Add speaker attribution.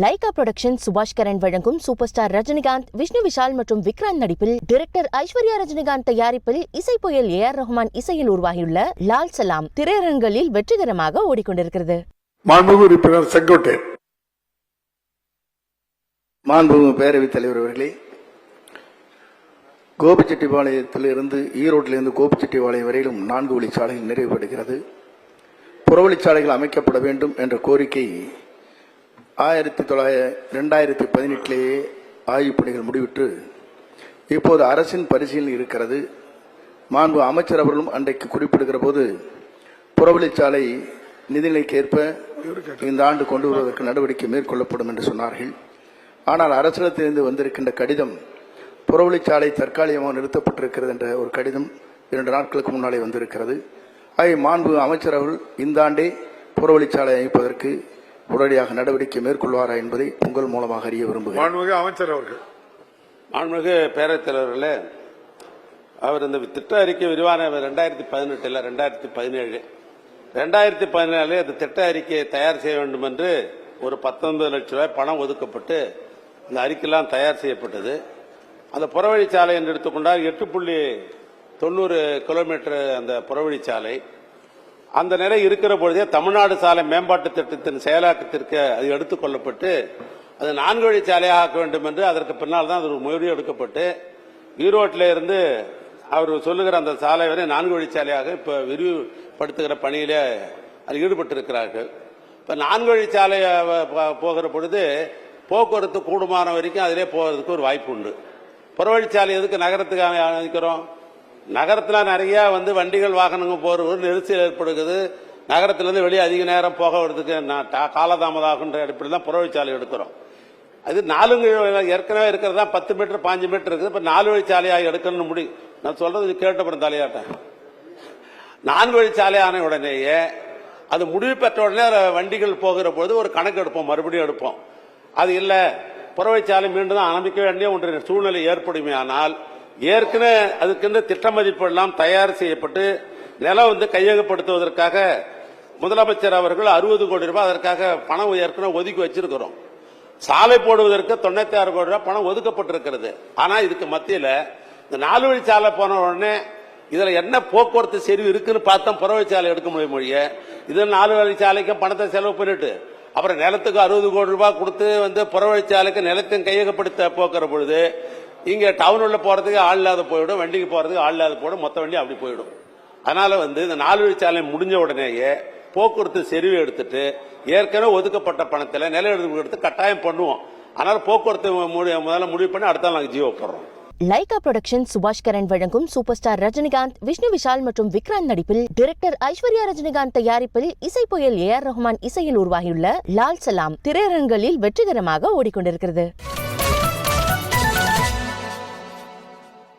Speaker 1: Lyca production சுபாஷ் கரன் வழங்கும் super star Rajinikanth, Vishnu Vishal மற்றும் விக்ராந்த் நடிப்பில் டைரக்டர் ஐஸ்வர்யா ரஜினிகாந்த் தயாரிப்பில் இசை புயல் ஏஆர் ரஹ்மான் இசையில் உருவாகியுள்ள லால் சலாம் திரையரங்குகளில் வெற்றிகரமாக ஓடிக்கொண்டிருக்கிறது.
Speaker 2: மாண்புமிகு உறுப்பினர் செங்கோட்டையன். மாண்புமிகு பேரவைத் தலைவர் அவர்களே, கோபிச்செட்டிப்பாளையத்திலிருந்து ஈரோட்டிலிருந்து கோபிச்செட்டிப்பாளையம் வரையிலும் 4 வழிச்சாலைகள் நிறைவுபடுகிறது. புறவழிச்சாலைகள் அமைக்கப்பட வேண்டும் என்ற கோரிக்கை 2018 ஆய்வுப் பணிகள் முடிவிட்டு இப்போது அரசின் பரிசீலனை இருக்கிறது. மாண்பு அமைச்சர் அவர்களும் அன்றைக்கு குறிப்பிடுகிற போது புறவழிச்சாலை நிதிநிலைக்கேற்ப இந்த ஆண்டு கொண்டு வருவதற்கு நடவடிக்கை மேற்கொள்ளப்படும் என்று சொன்னார்கள். ஆனால் அரசிடத்திலிருந்து வந்திருக்கின்ற கடிதம் புறவழிச்சாலை தற்காலிகமாக நிறுத்தப்பட்டிருக்கிறது என்ற ஒரு கடிதம் 2 நாட்களுக்கு முன்னாலே வந்திருக்கிறது. மாண்பு அமைச்சர் அவர்கள் இந்த ஆண்டே புறவழிச்சாலை அமைப்பதற்கு உடனடியாக நடவடிக்கை மேற்கொள்வாரா என்பதை உங்கள் மூலமாக அறிய விரும்புகிறேன்.
Speaker 3: மாண்புமிகு அமைச்சர் அவர்கள்.
Speaker 4: மாண்புமிகு பேரவைத் தலைவர்களே, அவர் இந்த திட்ட அறிக்கை விரிவான 2017 அந்த திட்ட அறிக்கையை தயார் செய்ய வேண்டும் என்று ஒரு 19 லட்சம் ரூபாய் பணம் ஒதுக்கப்பட்டு அந்த அறிக்கையெல்லாம் தயார் செய்யப்பட்டது. அந்த புறவழிச்சாலை என்று எடுத்துக்கொண்டால் 8.90 கிலோமீட்டர் அந்த புறவழிச்சாலை. அந்த நிலை இருக்கிற பொழுதே தமிழ்நாடு சாலை மேம்பாட்டு திட்டத்தின் செயலாக்கத்திற்கு அது எடுத்துக் கொள்ளப்பட்டு அது 4 வழிச்சாலையாக ஆக்க வேண்டும் என்று அதற்கு பின்னால் தான் ஒரு முயற்சி எடுக்கப்பட்டு ஈரோட்டில இருந்து அவர் சொல்லுகிற அந்த சாலை வரை 4 வழிச்சாலையாக இப்ப விரிவுபடுத்துகிற பணியிலே ஈடுபட்டிருக்கிறார்கள். இப்ப 4 வழிச்சாலை போகிற பொழுது போக்குவரத்து கூடுமான வரைக்கும் அதிலே போவதற்கு ஒரு வாய்ப்பு உண்டு. புறவழிச்சாலை எதுக்கு நகரத்துக்கு அமைக்கிறோம்? நகரத்தில் நிறைய வண்டிகள் வாகனங்கள் போறது நெரிசல் ஏற்படுகிறது. நகரத்திலிருந்து வெளியே அதிக நேரம் போக வரதுக்கு காலதாமதாகின்ற அடிப்படையில் தான் புறவழிச்சாலை எடுக்கிறோம். அது 4 ஏற்கனவே இருக்கிறதா 10 மீட்டர் 5 மீட்டர் இருக்குது. இப்ப 4 வழிச்சாலையாக எடுக்கணும்னு முடியும். நான் சொல்றது கேட்டப்படும் தலையாட்டேன். 4 வழிச்சாலை ஆன உடனேயே அது முடிவு பெற்ற உடனே வண்டிகள் போகிற போது ஒரு கணக்கு எடுப்போம், மறுபடியும் எடுப்போம். அது இல்ல புறவழிச்சாலை மீண்டும் தான் ஆரம்பிக்க வேண்டிய ஒன்றிய சூழ்நிலை ஏற்படுமே. ஆனால் ஏற்கனவே அதுக்கு திட்ட மதிப்பு எல்லாம் தயார் செய்யப்பட்டு நிலம் கையகப்படுத்துவதற்காக முதலமைச்சர் அவர்கள் 60 கோடி ரூபாய் அதற்காக பணம் ஏற்கனவே ஒதுக்கி வச்சிருக்கிறோம். சாலை போடுவதற்கு 96 கோடி ரூபாய் பணம் ஒதுக்கப்பட்டிருக்கிறது. ஆனா இதுக்கு மத்தியில இந்த 4 வழிச்சாலை போன உடனே இதுல என்ன போக்குவரத்து செறிவு இருக்குன்னு பார்த்தா புறவழிச்சாலை எடுக்க முடிய இது 4 வழிச்சாலைக்கு பணத்தை செலவு பண்ணிட்டு அப்புறம் நிலத்துக்கு 60 கோடி ரூபாய் கொடுத்து புறவழிச்சாலைக்கு நிலத்தையும் கையகப்படுத்த போக்குற பொழுது இங்க டவுனுள்ள போறதுக்கு ஆள் இல்லாத போயிடும், வண்டிக்கு போறதுக்கு ஆள் இல்லாத போயிடும், மொத்த வண்டி அப்படி போயிடும். அதனால இந்த 4 வழிச்சாலை முடிஞ்ச உடனேயே போக்குவரத்து செறிவு எடுத்துட்டு ஏற்கனவே ஒதுக்கப்பட்ட பணத்தில் நில எடுத்து கட்டாயம் பண்ணுவோம். அதனால போக்குவரத்து முதல்ல முடிவு பண்ணி அடுத்த நாள் ஜியோ போடுறோம்.
Speaker 1: லைகா புரொடக்ஷன் சுபாஷ் கரன் வழங்கும் சூப்பர் ஸ்டார் ரஜினிகாந்த், விஷ்ணு விஷால் மற்றும் விக்ராந்த் நடிப்பில் டைரக்டர் ஐஸ்வர்யா ரஜினிகாந்த் தயாரிப்பில் இசை புயல் ஏஆர் ரஹ்மான் இசையில் உருவாகியுள்ள லால் சலாம் திரையரங்குகளில் வெற்றிகரமாக ஓடிக்கொண்டிருக்கிறது.